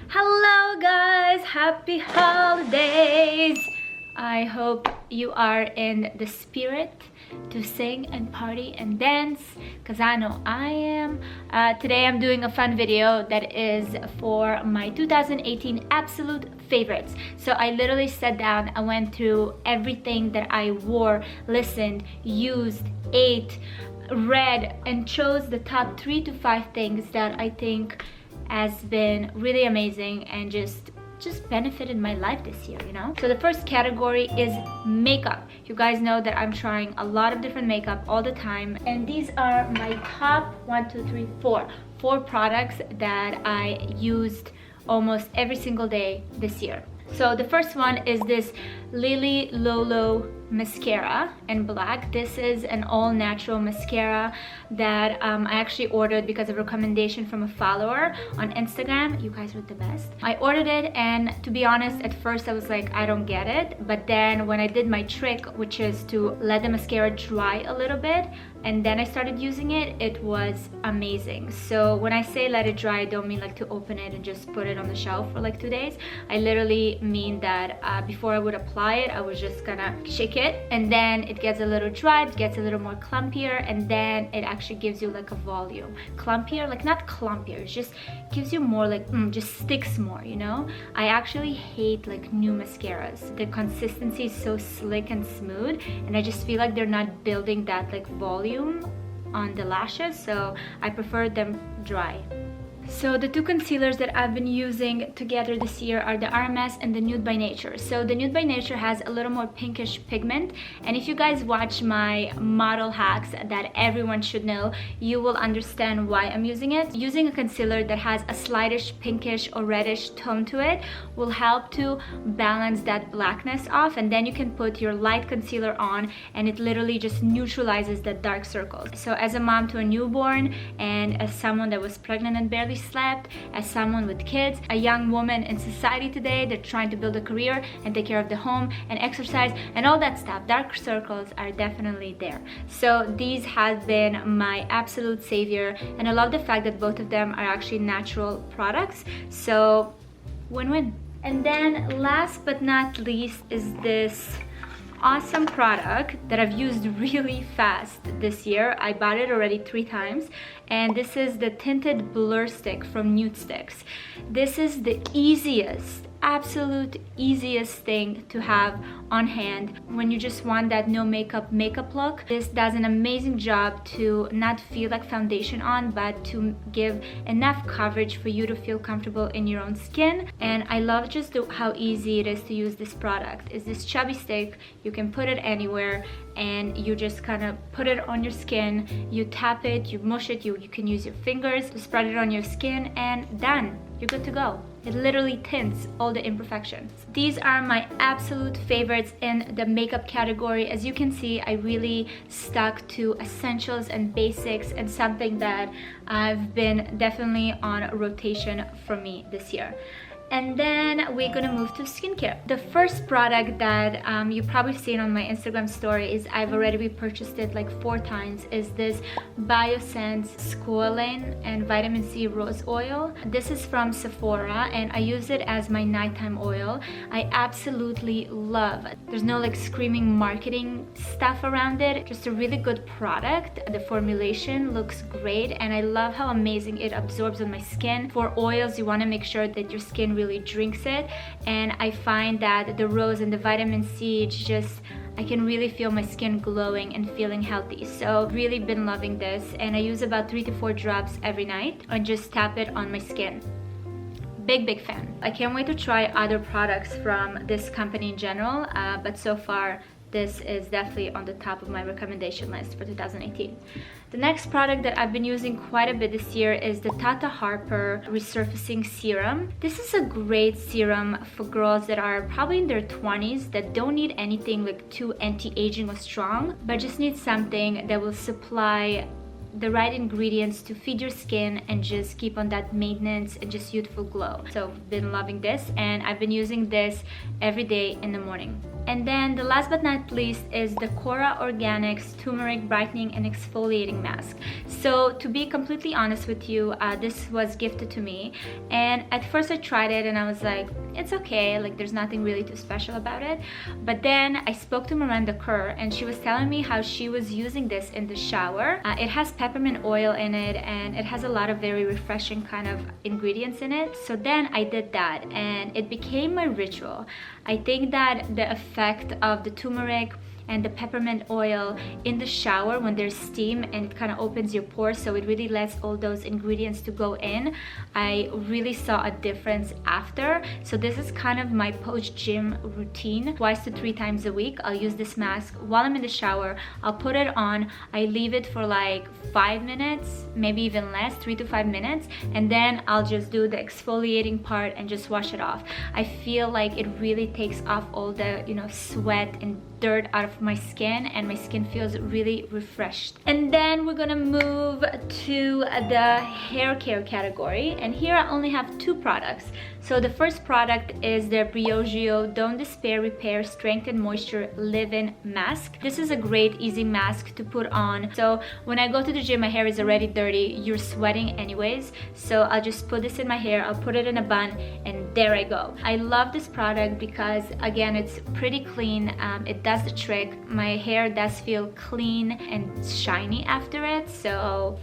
Hello guys, happy holidays. I hope you are in the spirit to sing and party and dance, because I know I am. Today I'm doing a fun video that is for my 2018 absolute favorites. So I literally sat down, I went through everything that I wore, listened, used, ate, read, and chose the top 3 to 5 things that I think has been really amazing and just benefited my life this year, you know? So the first category is makeup. You guys know that I'm trying a lot of different makeup all the time, and these are my top 4 products that I used almost every single day this year. So the first one is this Lily Lolo mascara in black. This is an all-natural mascara that I actually ordered because of a recommendation from a follower on Instagram. You guys were the best. I ordered it, and to be honest, at first I was like, I don't get it, but then when I did my trick, which is to let the mascara dry a little bit and then I started using it, it was amazing. So when I say let it dry, I don't mean like to open it and just put it on the shelf for like 2 days. I literally mean that before I would apply it, I was just gonna shake it, and then it gets a little dry, it gets a little more clumpier, and then it actually gives you like a volume. Clumpier, like not clumpier, it just gives you more like, just sticks more, you know? I actually hate like new mascaras. The consistency is so slick and smooth, and I just feel like they're not building that like volume on the lashes, so I prefer them dry. So the 2 concealers that I've been using together this year are the RMS and the Nude by Nature. So the Nude by Nature has a little more pinkish pigment, and if you guys watch my model hacks that everyone should know, you will understand why I'm using it. Using a concealer that has a slightish pinkish or reddish tone to it will help to balance that blackness off, and then you can put your light concealer on and it literally just neutralizes the dark circles. So as a mom to a newborn, and as someone that was pregnant and barely slept, as someone with kids, a young woman in society today that's trying to build a career and take care of the home and exercise and all that stuff, dark circles are definitely there. So these have been my absolute savior, and I love the fact that both of them are actually natural products, so win-win. And then last but not least is this awesome product that I've used really fast this year. I bought it already 3 times, and this is the tinted blur stick from Nude Sticks. This is the absolute easiest thing to have on hand when you just want that no makeup look. This does an amazing job to not feel like foundation on, but to give enough coverage for you to feel comfortable in your own skin. And I love just how easy it is to use this product. It's this chubby stick, you can put it anywhere, and you just kind of put it on your skin, you tap it, you mush it, you can use your fingers to spread it on your skin, and done, you're good to go. It literally tints all the imperfections. These are my absolute favorites in the makeup category. As you can see, I really stuck to essentials and basics, and something that I've been definitely on rotation for me this year. And then we're gonna move to skincare. The first product that you've probably seen on my Instagram story is I've already repurchased it like 4 times, is this Biosense Squalane and Vitamin C Rose Oil. This is from Sephora, and I use it as my nighttime oil. I absolutely love it. There's no like screaming marketing stuff around it, just a really good product. The formulation looks great, and I love how amazing it absorbs on my skin. For oils, you want to make sure that your skin really drinks it, and I find that the rose and the vitamin C, I can really feel my skin glowing and feeling healthy. So really been loving this, and I use about 3 to 4 drops every night and just tap it on my skin. Big fan. I can't wait to try other products from this company in general, but so far this is definitely on the top of my recommendation list for 2018. The next product that I've been using quite a bit this year is the Tata Harper Resurfacing Serum. This is a great serum for girls that are probably in their 20s that don't need anything like too anti-aging or strong, but just need something that will supply the right ingredients to feed your skin and just keep on that maintenance and just youthful glow. So I've been loving this, and I've been using this every day in the morning. And then the last but not least is the Cora Organics Turmeric Brightening and Exfoliating Mask. So to be completely honest with you, this was gifted to me, and at first I tried it and I was like, it's okay, like there's nothing really too special about it. But then I spoke to Miranda Kerr and she was telling me how she was using this in the shower. It has peppermint oil in it and it has a lot of very refreshing kind of ingredients in it. So then I did that and it became my ritual. I think that the effect of the turmeric and the peppermint oil in the shower when there's steam and it kind of opens your pores, so it really lets all those ingredients to go in. I really saw a difference after. So this is kind of my post-gym routine. 2 to 3 times a week I'll use this mask while I'm in the shower. I'll put it on, I leave it for like 5 minutes, maybe even less, 3 to 5 minutes, and then I'll just do the exfoliating part and just wash it off. I feel like it really takes off all the, you know, sweat and dirt out of my skin, and my skin feels really refreshed. And then we're gonna move to the hair care category, and here I only have 2 products. So the first product is the Briogeo Don't Despair Repair Strength and Moisture Leave-In Mask. This is a great easy mask to put on. So when I go to the gym, my hair is already dirty, you're sweating anyways, so I'll just put this in my hair, I'll put it in a bun, and there I go. I love this product because again, it's pretty clean. It does the trick. My hair does feel clean and shiny after it, so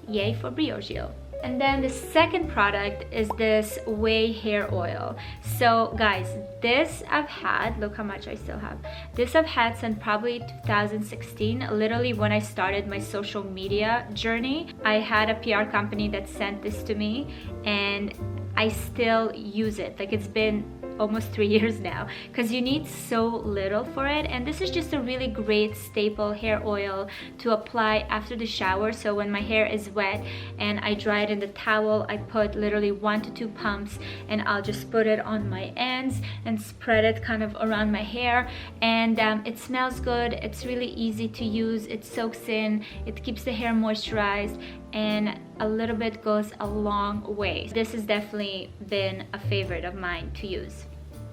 yay for Briogeo. And then the second product is this Way Hair Oil. So guys, this I've had, look how much I still have. This I've had since probably 2016, literally when I started my social media journey. I had a PR company that sent this to me and I still use it. Like, it's been almost 3 years now, because you need so little for it, and this is just a really great staple hair oil to apply after the shower. So when my hair is wet and I dry it in the towel, I put literally 1 to 2 pumps and I'll just put it on my ends and spread it kind of around my hair, and it smells good, it's really easy to use, it soaks in, it keeps the hair moisturized, and a little bit goes a long way. This has definitely been a favorite of mine to use.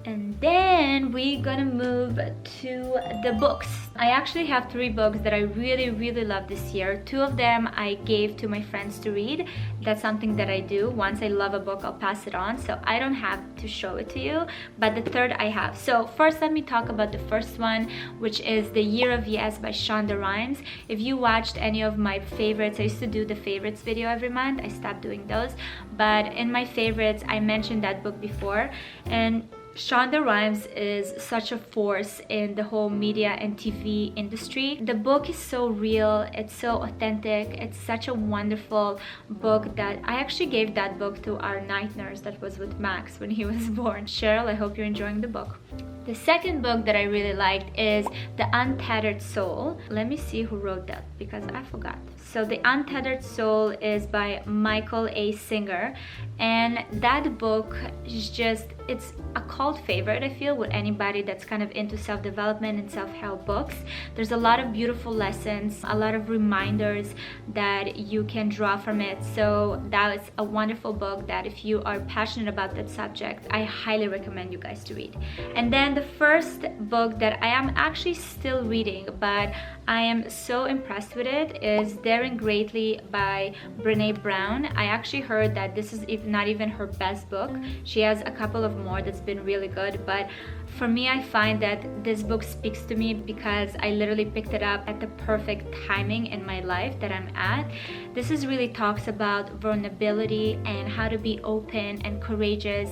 And then we're gonna move to the books. I actually have 3 books that I really love this year. 2 of them I gave to my friends to read. That's something that I do. Once I love a book, I'll pass it on, so I don't have to show it to you, but the third I have. So first let me talk about the first one, which is The Year of Yes by Shonda Rhimes. If you watched any of my favorites, I used to do the favorites video every month. I stopped doing those, but in my favorites I mentioned that book before, and Shonda Rhimes is such a force in the whole media and TV industry. The book is so real, it's so authentic, it's such a wonderful book that I actually gave that book to our night nurse that was with Max when he was born. Cheryl, I hope you're enjoying the book. The second book that I really liked is The Untethered Soul. Let me see who wrote that because I forgot. So The Untethered Soul is by Michael A. Singer, and that book is just, it's a cult favorite, I feel, with anybody that's kind of into self-development and self-help books. There's a lot of beautiful lessons, a lot of reminders that you can draw from it. So that is a wonderful book that if you are passionate about that subject, I highly recommend you guys to read. And then the first book that I am actually still reading, but I am so impressed with it, is Daring Greatly by Brené Brown. I actually heard that this is not even her best book. She has a couple of more that's been really good, but for me, I find that this book speaks to me because I literally picked it up at the perfect timing in my life that I'm at. This is really talks about vulnerability and how to be open and courageous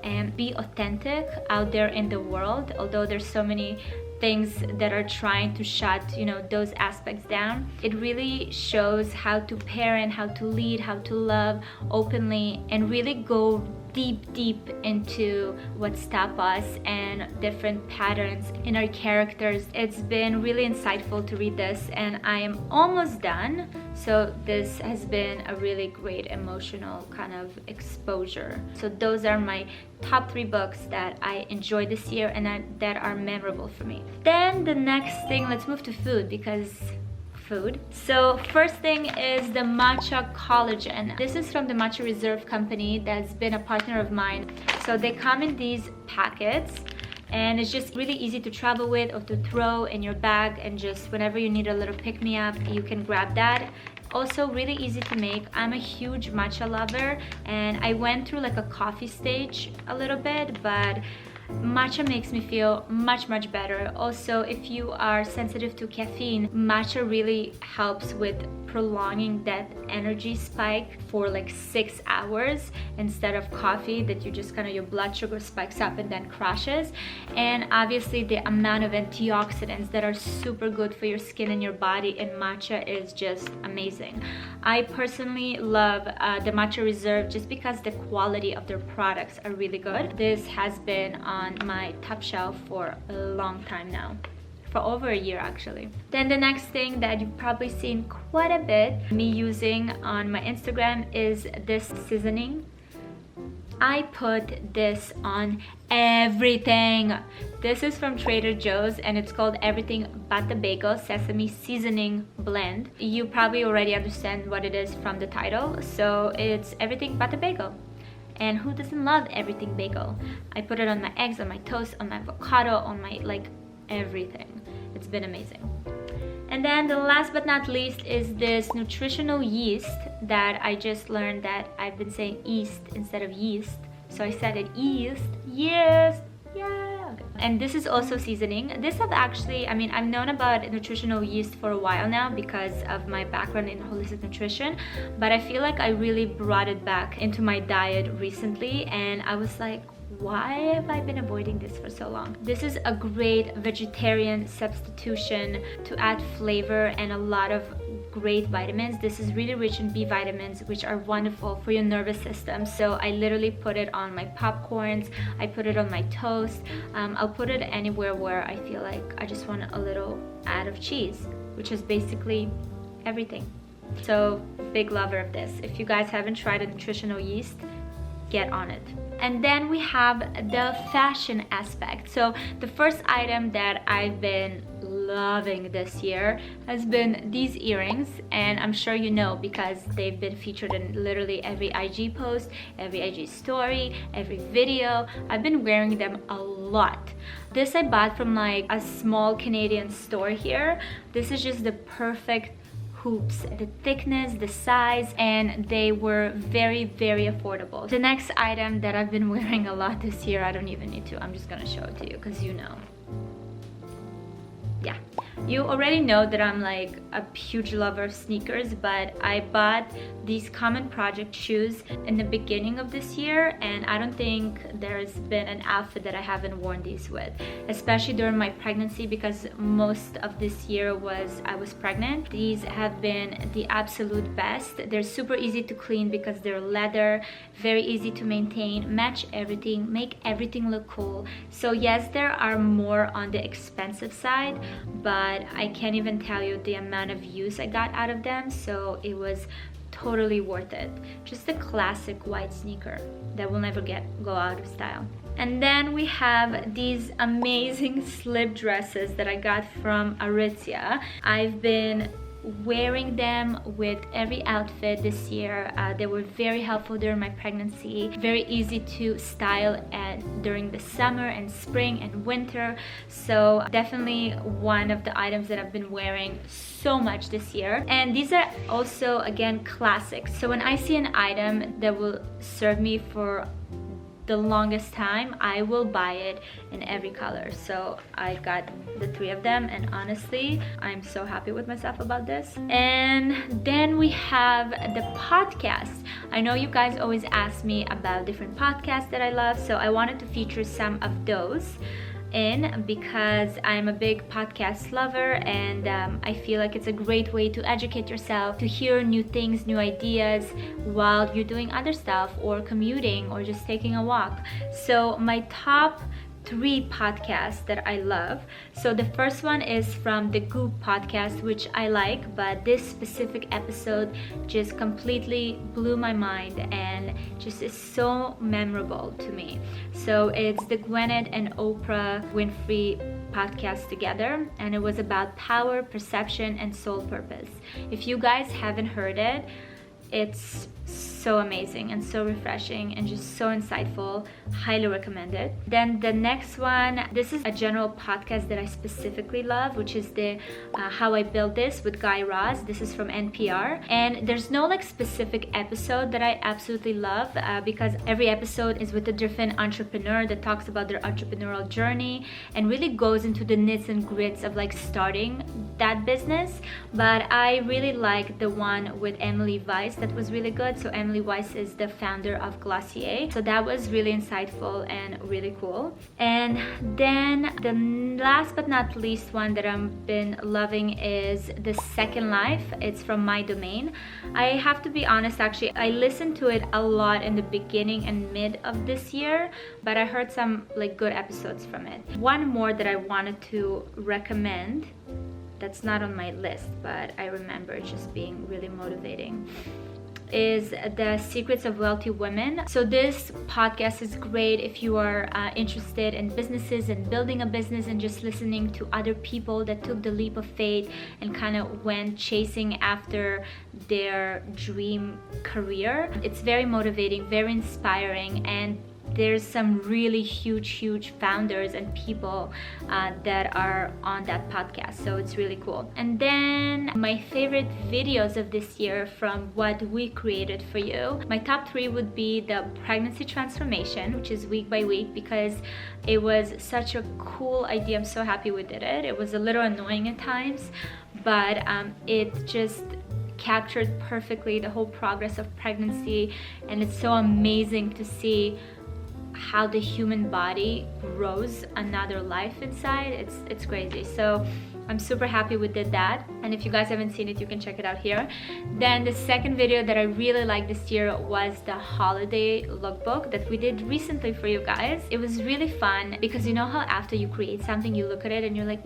and be authentic out there in the world, although there's so many things that are trying to shut, you know, those aspects down. It really shows how to parent, how to lead, how to love openly, and really go deep into what stop us and different patterns in our characters. It's been really insightful to read this, and I am almost done. So this has been a really great emotional kind of exposure. So those are my top 3 books that I enjoyed this year and that are memorable for me. Then the next thing, let's move to food, because food. So first thing is the matcha collagen. This is from the Matcha Reserve company that's been a partner of mine. So they come in these packets. and it's just really easy to travel with or to throw in your bag, and just whenever you need a little pick-me-up, you can grab that. Also really easy to make. I'm a huge matcha lover, and I went through like a coffee stage a little bit, but matcha makes me feel much better. Also, if you are sensitive to caffeine, matcha really helps with prolonging that energy spike for like 6 hours instead of coffee that you just kind of, your blood sugar spikes up and then crashes. And obviously the amount of antioxidants that are super good for your skin and your body in matcha is just amazing. I personally love the Matcha Reserve just because the quality of their products are really good. This has been on my top shelf for a long time now, for over a year actually. Then the next thing that you've probably seen quite a bit me using on my Instagram is this seasoning. I put this on everything. This is from Trader Joe's and it's called Everything But the Bagel Sesame Seasoning Blend. You probably already understand what it is from the title. So it's Everything But the Bagel. And who doesn't love everything bagel? I put it on my eggs, on my toast, on my avocado, on my like everything. It's been amazing. And then the last but not least is this nutritional yeast that I just learned that I've been saying yeast instead of yeast. So I said it yeast, yeah. And this is also seasoning. This I've actually, I've known about nutritional yeast for a while now because of my background in holistic nutrition, but I feel like I really brought it back into my diet recently, and I was like, why have I been avoiding this for so long? This is a great vegetarian substitution to add flavor and a lot of great vitamins. This is really rich in B vitamins, which are wonderful for your nervous system. So I literally put it on my popcorns, I put it on my toast. I'll put it anywhere where I feel like I just want a little add of cheese, which is basically everything. So big lover of this. If you guys haven't tried a nutritional yeast, get on it. And then we have the fashion aspect. So the first item that I've been loving this year has been these earrings, and I'm sure you know because they've been featured in literally every IG post, every IG story, every video. I've been wearing them a lot. This I bought from like a small Canadian store here. This is just the perfect hoops, the thickness, the size, and they were very affordable. The next item that I've been wearing a lot this year, I don't even need to, I'm just gonna show it to you because you know. Yeah, you already know that I'm like a huge lover of sneakers, but I bought these Common Project shoes in the beginning of this year, and I don't think there's been an outfit that I haven't worn these with, especially during my pregnancy, because most of this year I was pregnant. These have been the absolute best. They're super easy to clean because they're leather, very easy to maintain, match everything, make everything look cool. So yes, there are more on the expensive side, but I can't even tell you the amount of use I got out of them, so it was totally worth it. Just a classic white sneaker that will never go out of style. And then we have these amazing slip dresses that I got from Aritzia. I've been wearing them with every outfit this year. They were very helpful during my pregnancy, very easy to style during the summer and spring and winter. So definitely one of the items that I've been wearing so much this year. And these are also, again, classics. So when I see an item that will serve me for the longest time, I will buy it in every color. So I got the 3 of them, and honestly, I'm so happy with myself about this. And then we have the podcast. I know you guys always ask me about different podcasts that I love, so I wanted to feature some of those in because I'm a big podcast lover, and I feel like it's a great way to educate yourself, to hear new things, new ideas while you're doing other stuff or commuting or just taking a walk. So my top 3 podcasts that I love. So the first one is from the Goop podcast, which I like, but this specific episode just completely blew my mind and just is so memorable to me. So it's the Gwyneth and Oprah Winfrey podcast together, and it was about power, perception, and soul purpose. If you guys haven't heard it, it's so amazing and so refreshing and just so insightful. Highly recommend it. Then the next one, this is a general podcast that I specifically love, which is the How I Built This with Guy Raz. This is from NPR, and there's no like specific episode that I absolutely love because every episode is with a different entrepreneur that talks about their entrepreneurial journey and really goes into the nits and grits of like starting that business. But I really like the one with Emily Weiss. That was really good. So Emily Weiss is the founder of Glossier, so that was really insightful and really cool. And then the last but not least one that I've been loving is The Second Life. It's from My Domain. I have to be honest, actually I listened to it a lot in the beginning and mid of this year, but I heard some like good episodes from it. One more that I wanted to recommend that's not on my list, but I remember it just being really motivating, is The Secrets of Wealthy Women. So this podcast is great if you are interested in businesses and building a business and just listening to other people that took the leap of faith and kind of went chasing after their dream career. It's very motivating, very inspiring, and there's some really huge founders and people that are on that podcast, so it's really cool. And then my favorite videos of this year from what we created for you, my top 3 would be the pregnancy transformation, which is week by week, because it was such a cool idea. I'm so happy we did it. It was a little annoying at times, but it just captured perfectly the whole progress of pregnancy, and it's so amazing to see how the human body grows another life inside. It's crazy. So I'm super happy we did that, and if you guys haven't seen it, you can check it out here. Then the second video that I really liked this year was the holiday lookbook that we did recently for you guys. It was really fun because you know how after you create something you look at it and you're like,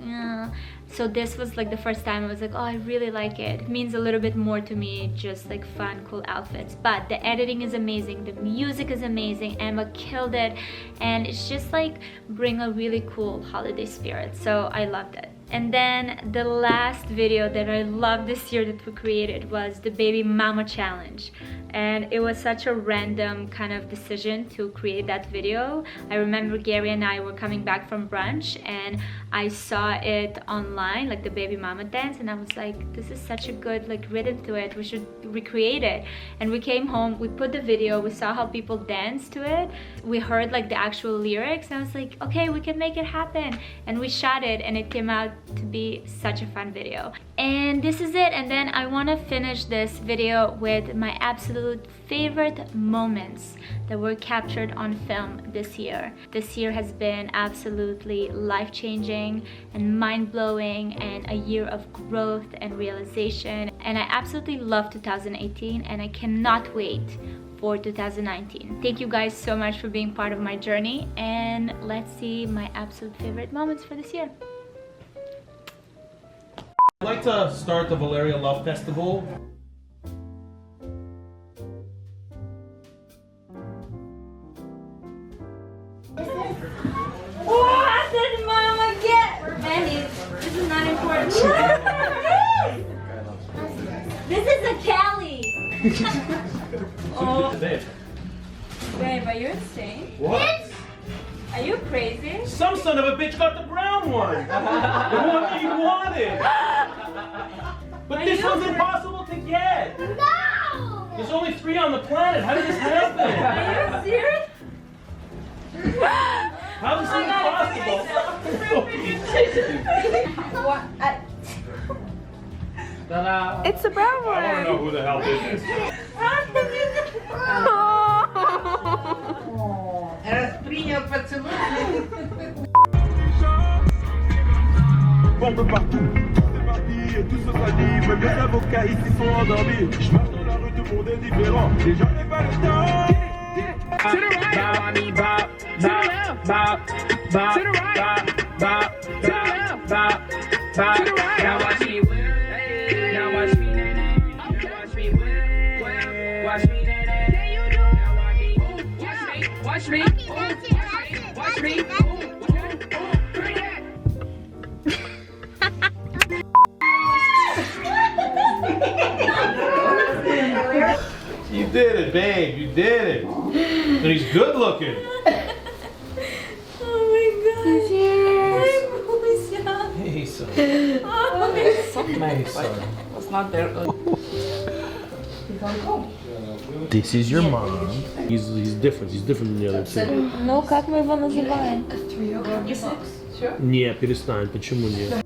so this was like the first time I was like, oh, I really like it. It means a little bit more to me, just like fun, cool outfits. But the editing is amazing, the music is amazing, Emma killed it, and it's just like bring a really cool holiday spirit. So I loved it. And then the last video that I loved this year that we created was the Baby Mama Challenge. And it was such a random kind of decision to create that video. I remember Gary and I were coming back from brunch and I saw it online, like the Baby Mama dance, and I was like, this is such a good like rhythm to it, we should recreate it. And we came home, we put the video, we saw how people danced to it, we heard like the actual lyrics, and I was like, okay, we can make it happen. And we shot it and it came out to be such a fun video. And this is it. And then I want to finish this video with my absolute favorite moments that were captured on film this year. This year has been absolutely life-changing and mind-blowing, and a year of growth and realization, and I absolutely love 2018 and I cannot wait for 2019. Thank you guys so much for being part of my journey, and let's see my absolute favorite moments for this year. I'd like to start the Valeria Love Festival. What did Mama get? Mandy, this is not important. This is a Cali. Oh. Babe, are you insane? What? Are you crazy? Some son of a bitch got the brown one. The one that you wanted. But this one's impossible to get. No! There's only 3 on the planet. How did this happen? Are you serious? How is this impossible? What? It's a brown one. I want to know who the hell did this. Принял поцелуй. Bombe partout, c'est parti, et tous se s'animent, mes avocats ici sont endormis. Je marche dans la rue, tout le monde est différent, et j'en ai pas le temps. To the right. To the left. To the right. To the left. To the right. Now watch me whip. Now watch me nay-nay. Watch me whip. Watch me nay-nay. Yeah, you do. Now watch me. Watch me. Bring it. You did did it, babe. You did it. And he's good looking. Oh my god. He's here. Hey, son. Oh, Hey, son. It's not there. This is your mom. He's different. He's different than the other two. ну как мы его называем? Не, перестань. Почему нет?